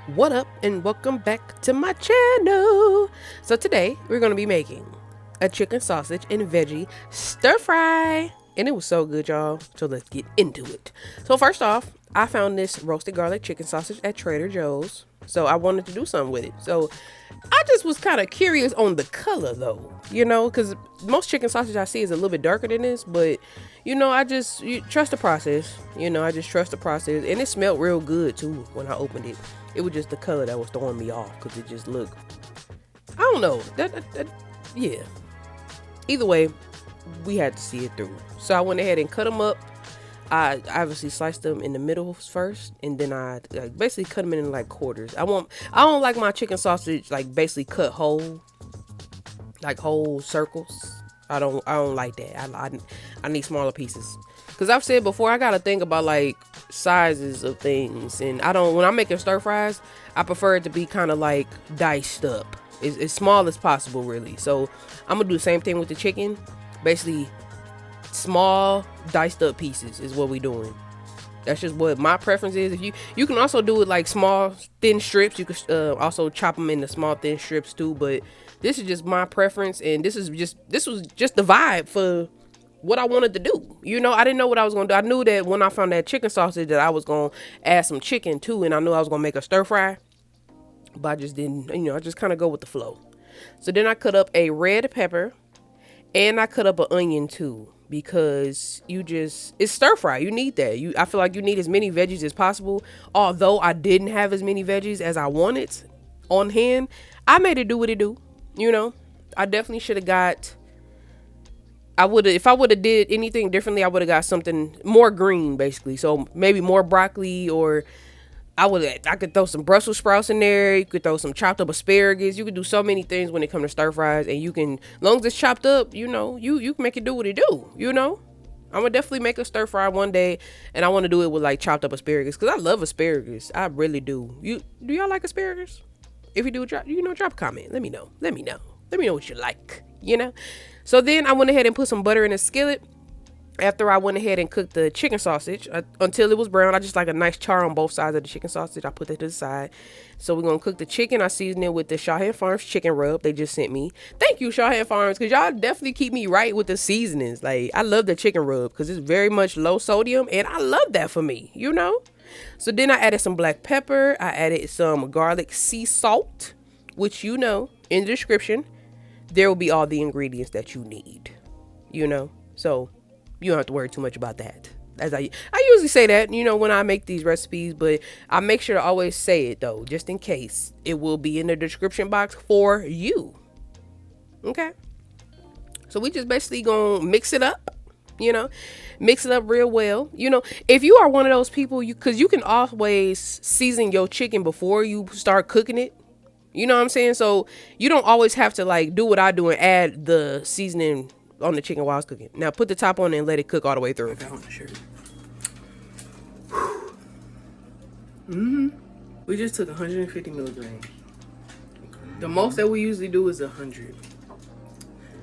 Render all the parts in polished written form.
What up, and welcome back to my channel. So today we're going to be making a chicken sausage and veggie stir fry, and it was so good, y'all. So let's get into it. So first off, I found this roasted garlic chicken sausage at Trader Joe's, so I wanted to do something with it. So I just was kind of curious on the color though, because most chicken sausage I see is a little bit darker than this, but you trust the process. I just trust the process, and it smelled real good too when I opened it. It was just the color that was throwing me off because it just looked, I don't know, yeah. Either way, we had to see it through. So I went ahead and cut them up. I obviously sliced them in the middle first, and then I basically cut them in like quarters. I don't like my chicken sausage like basically cut whole, like whole circles. I don't like that. I need smaller pieces. Cause I've said before, I gotta think about like sizes of things, and when I'm making stir fries, I prefer it to be kind of like diced up, as small as possible, really. So I'm gonna do the same thing with the chicken, basically small diced up pieces is what we doing. That's just what my preference is. If you can also do it like small thin strips. You could also chop them into small thin strips too, but this is just my preference, and this was just the vibe for what I wanted to do. I didn't know what I was gonna do. I knew that when I found that chicken sausage that I was gonna add some chicken too, and I knew I was gonna make a stir fry, but I just didn't. I just kind of go with the flow. So then I cut up a red pepper, and I cut up an onion too, because it's stir fry. You need that. I feel like you need as many veggies as possible. Although I didn't have as many veggies as I wanted on hand, I made it do what it do. I definitely should have got. If I would have did anything differently, I would have got something more green, basically. So maybe more broccoli, or I could throw some Brussels sprouts in there. You could throw some chopped up asparagus. You could do so many things when it comes to stir fries, and as long as it's chopped up, you can make it do what it do. I'm gonna definitely make a stir fry one day, and I want to do it with like chopped up asparagus, because I love asparagus. I really do. Do y'all like asparagus? If you do, drop a comment. Let me know what you like. So then I went ahead and put some butter in a skillet. After I went ahead and cooked the chicken sausage until it was brown. I just like a nice char on both sides of the chicken sausage. I put that to the side. So we're going to cook the chicken. I seasoned it with the Shawhan Farms chicken rub they just sent me. Thank you, Shawhan Farms, because y'all definitely keep me right with the seasonings. Like, I love the chicken rub because it's very much low sodium, and I love that for me, So then I added some black pepper. I added some garlic sea salt, which in the description, there will be all the ingredients that you need, so you don't have to worry too much about that. As I usually say that, when I make these recipes, but I make sure to always say it though, just in case. It will be in the description box for you. Okay. So we just basically gonna mix it up, mix it up real well. If you are one of those people, because you can always season your chicken before you start cooking it. You know what I'm saying? So you don't always have to like do what I do and add the seasoning on the chicken while I was cooking. Now put the top on and let it cook all the way through. I found the shirt. We just took 150 milligrams. The most that we usually do is 100.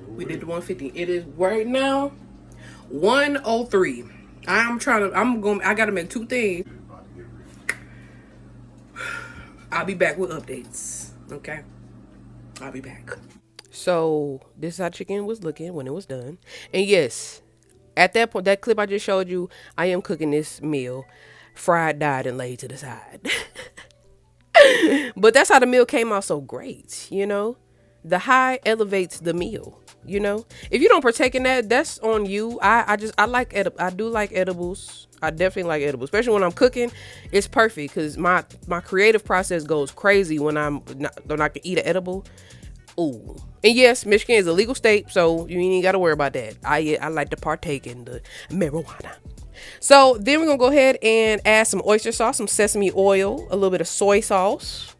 We did the 150. It is right now 103. I gotta make two things. I'll be back with updates. Okay, I'll be back. So this is how chicken was looking when it was done. And yes, at that point, that clip I just showed you, I am cooking this meal fried, dyed, and laid to the side. But that's how the meal came out so great. The high elevates the meal. If you don't partake in that, that's on you. I do like edibles. I definitely like edibles, especially when I'm cooking. It's perfect because my creative process goes crazy when I can eat an edible. Ooh. And yes, Michigan is a legal state, so you ain't got to worry about that. I like to partake in the marijuana. So then we're gonna go ahead and add some oyster sauce, some sesame oil, a little bit of soy sauce,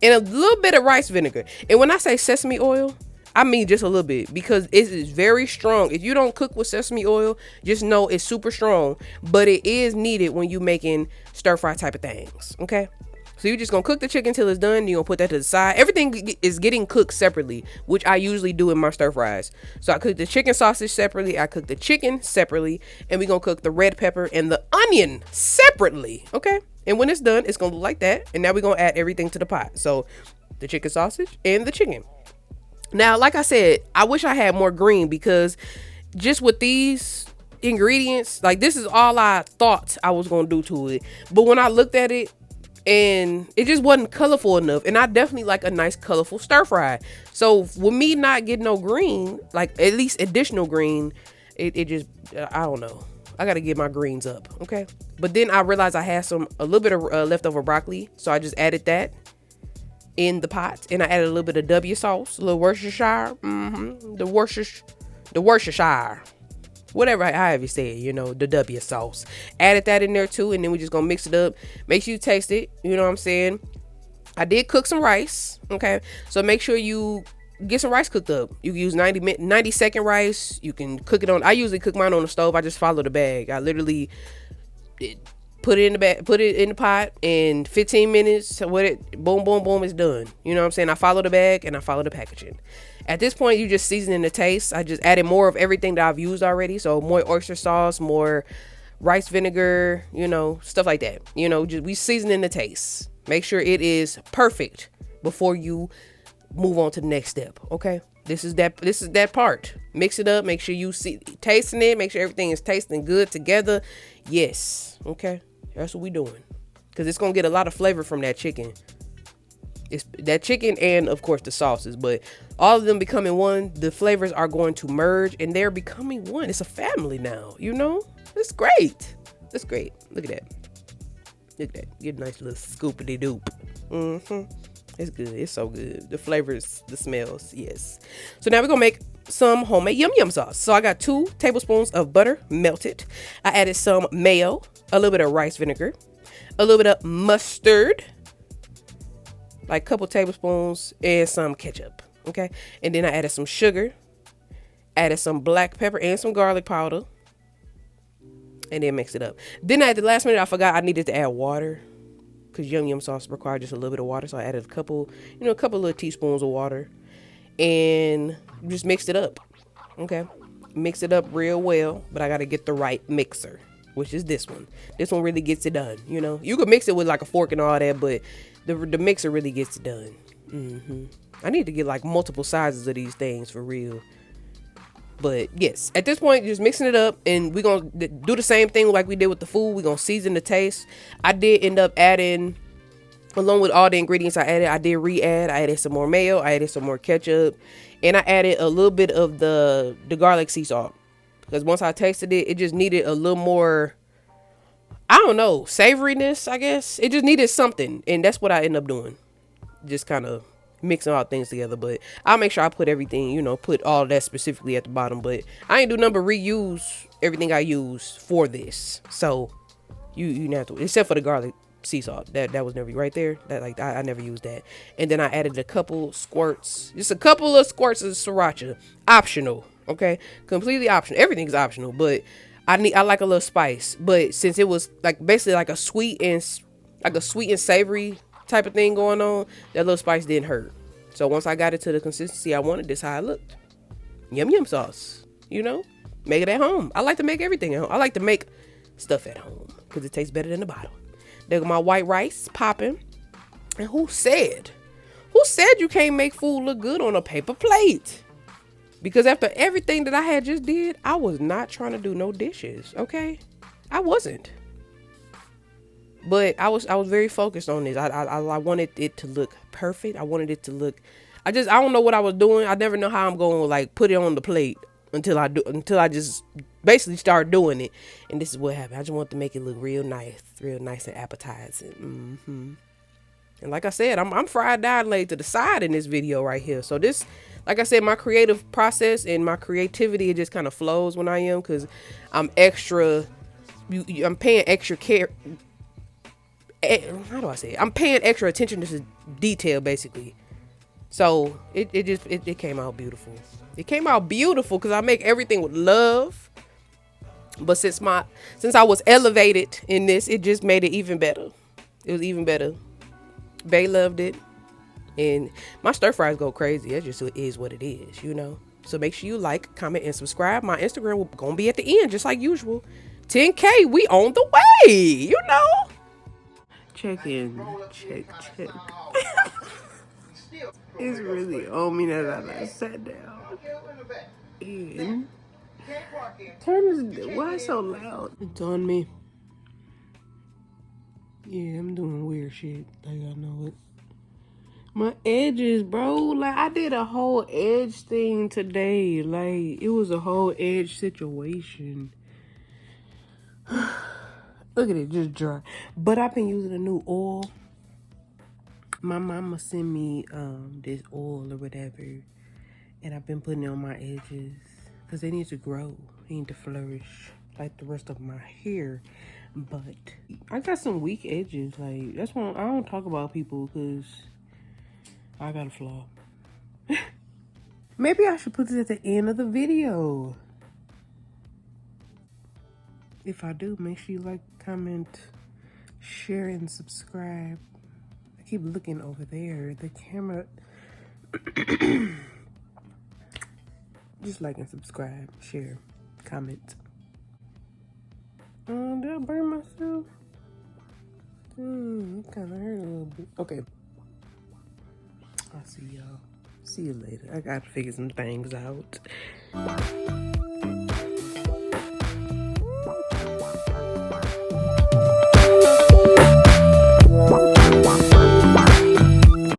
and a little bit of rice vinegar. And when I say sesame oil, I mean just a little bit, because it is very strong. If you don't cook with sesame oil, just know it's super strong, but it is needed when you making stir fry type of things. Okay. So you're just gonna cook the chicken till it's done. You're gonna put that to the side. Everything is getting cooked separately, which I usually do in my stir fries. So I cook the chicken sausage separately. I cook the chicken separately, and we're gonna cook the red pepper and the onion separately. Okay. And when it's done, it's gonna look like that. And now we're gonna add everything to the pot. So the chicken sausage and the chicken. Now, like I said, I wish I had more green, because just with these ingredients, like, this is all I thought I was gonna do to it. But when I looked at it, and it just wasn't colorful enough, and I definitely like a nice colorful stir fry. So with me not getting no green, like at least additional green, it just, I don't know, I gotta get my greens up. Okay. But then I realized I had a little bit of leftover broccoli, so I just added that in the pot, and I added a little bit of W sauce, a little Worcestershire, the Worcestershire, whatever, however you say it, you know, the W sauce. Added that in there too, and then we're just gonna mix it up. Make sure you taste it, you know what I'm saying? I did cook some rice, okay? So make sure you get some rice cooked up. You can use 90-second rice. You can cook it on, I usually cook mine on the stove. I just follow the bag. I literally put it in the bag, put it in the pot, and 15 minutes, boom, boom, boom, it's done. You know what I'm saying? I follow the bag and I follow the packaging. At this point, you just seasoning the taste. I just added more of everything that I've used already. So more oyster sauce, more rice vinegar, you know, stuff like that. You know, just we seasoning the taste. Make sure it is perfect before you move on to the next step. Okay. This is that part. Mix it up. Make sure you tasting it. Make sure everything is tasting good together. Yes. Okay. That's what we doing. Because it's going to get a lot of flavor from that chicken. It's that chicken and of course the sauces, but all of them becoming one, the flavors are going to merge and they're becoming one. It's a family now, you know? It's great. It's great. Look at that. Look at that. Get a nice little scoopity doop. It's good. It's so good. The flavors, the smells. Yes. So now we're going to make some homemade yum yum sauce. So I got 2 tablespoons of butter melted. I added some mayo, a little bit of rice vinegar, a little bit of mustard, like a couple tablespoons, and some ketchup. Okay. And then I added some sugar, added some black pepper and some garlic powder, and then mix it up. Then at the last minute, I forgot I needed to add water, because yum yum sauce required just a little bit of water. So I added a couple little teaspoons of water and just mixed it up. Okay. Mix it up real well, but I got to get the right mixer, which is this one. This one really gets it done. You know, you could mix it with like a fork and all that, but the mixer really gets it done. I need to get like multiple sizes of these things for real. But yes, at this point, just mixing it up, and we're going to do the same thing like we did with the food. We're going to season the taste. I did end up adding, along with all the ingredients I did re-add. I added some more mayo. I added some more ketchup. And I added a little bit of the garlic sea salt. Because once I tasted it, it just needed a little more, I don't know, savoriness, I guess. It just needed something. And that's what I ended up doing. Just kind of mixing all things together. But I'll make sure I put everything, you know, put all that specifically at the bottom. But I ain't do nothing but reuse everything I used for this. So you have to, except for the garlic sea salt. That was never right there. That, like, I never used that. And then I added a couple squirts, just a couple of squirts of Sriracha. Optional. Okay. Completely optional. Everything's optional, but I like a little spice. But since it was like basically like a sweet and savory type of thing going on, that little spice didn't hurt. So once I got it to the consistency I wanted, this how it looked. Yum yum sauce. You know, make it at home. I like to make everything at home. I like to make stuff at home because it tastes better than the bottle. There go my white rice popping. And who said you can't make food look good on a paper plate? Because after everything that I had just did, I was not trying to do no dishes. Okay, I wasn't. But I was very focused on this. I wanted it to look perfect. I wanted it to look. I don't know what I was doing. I never know how I'm going to like put it on the plate until I just basically start doing it. And this is what happened. I just want to make it look real nice and appetizing. And like I said, I'm fried down laid to the side in this video right here. So this, like I said, my creative process and my creativity, it just kind of flows when I am, because I'm paying extra care. How do I say it? I'm paying extra attention to detail, basically. So it came out beautiful. It came out beautiful because I make everything with love. But since I was elevated in this, it just made it even better. It was even better. Bay loved it. And my stir fries go crazy. It just is what it is, you know. So make sure you like, comment, and subscribe. My Instagram will gonna be at the end, just like usual. 10K, we on the way, you know. Check in, check. It's really on me now that I sat down. And turn this, why so loud? It's on me. Yeah, I'm doing weird shit. Like I know it. My edges, bro. Like I did a whole edge thing today. Like it was a whole edge situation. Look at it, just dry. But I've been using a new oil. My mama sent me this oil or whatever, and I've been putting it on my edges because they need to grow. They need to flourish like the rest of my hair. But I got some weak edges. Like that's why I don't talk about people because I got a flaw. Maybe I should put this at the end of the video. If I do, make sure you like, comment, share, and subscribe. I keep looking over there. The camera. Just like and subscribe, share, comment. Did I burn myself? It kind of hurt a little bit. Okay. I'll see y'all. See you later. I gotta figure some things out.